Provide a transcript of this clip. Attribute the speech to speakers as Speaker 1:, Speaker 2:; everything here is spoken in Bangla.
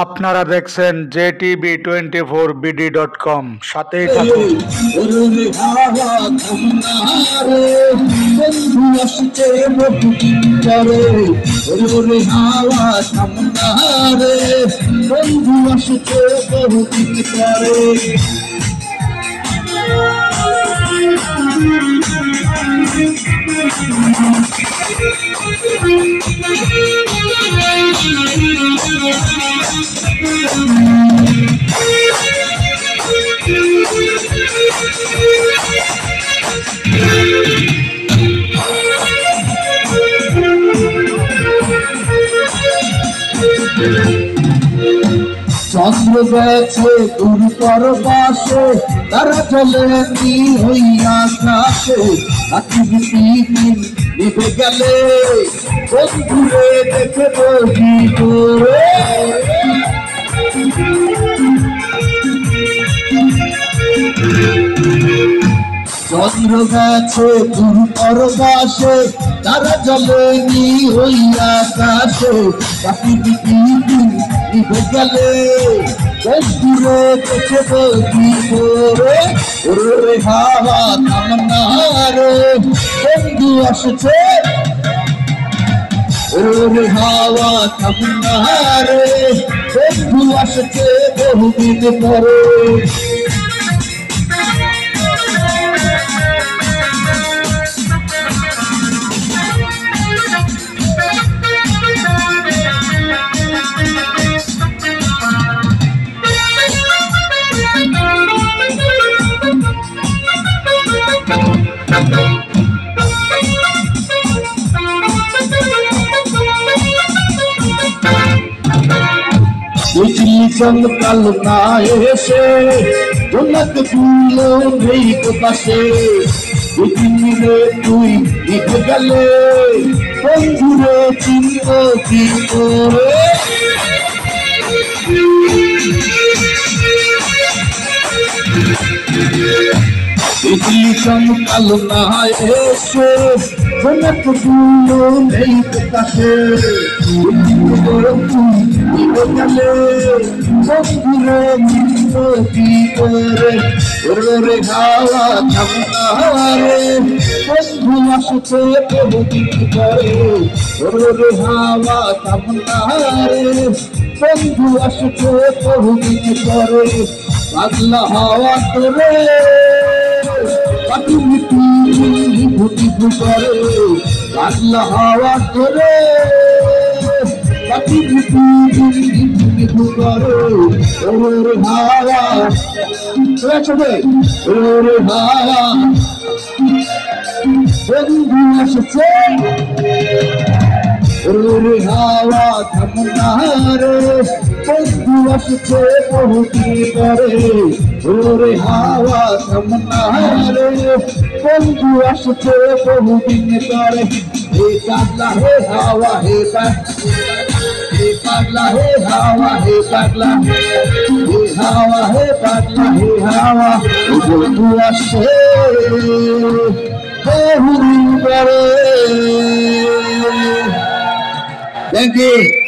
Speaker 1: আপনারা দেখছেন JTB24BD.com, সাথেই থাকুন।
Speaker 2: চন্দ্র গেছে দূর পরবাসে, তারা চলে নীল হইয়া আকাশে। নিভে গেলে বন্ধুরে দেখে বহি করে। চন্দ্র গেছে দূর পরবাসে, তারা জলে নীল হইয়া আকাশে। নিভে গেলে বন্ধুরে দেখে বহি করে। ওরে হাওয়া থামনা রে, বন্ধু আসছে। ওরে হাওয়া থামনা রে, বন্ধু আসছে বহুদিন পরে। চমকাল না এসে তোমাকে তুলো নেই পাশে। মিলে তুই লিখে গেলে বন্ধুরে চিনব কি করে। চমকাল না এসে তোমাকে তুলো নেই পাশে। গেলে বন্ধুরে চিনব কি করে। ওরে হাওয়া থামনা রে, বন্ধু আসছে বহুদিন পরে। ওরে হাওয়া থামনা রে, বন্ধু আসছে বহুদিন পরে। পাগলা হাওয়া তোরে পাখি মিটি ভুটি করে। পাগলা হাওয়া তোরে পাখি মিটি করে। ওরে হাওয়া ওরে হাওয়া বন্ধু আসছে। ওরে হাওয়া থামনা রে, বন্ধু আসছে বহুদিন পরে। ওরে হাওয়া থামনা রে, বন্ধু আসছে বহুদিন পরে। হে পাগলা হে হাওয়া হে পাগলা হে হাওয়া হে পাগলা হে হাওয়া হে পাগলা হে হাওয়া। বন্ধু আসছে বহুদিন পরে। Thank you.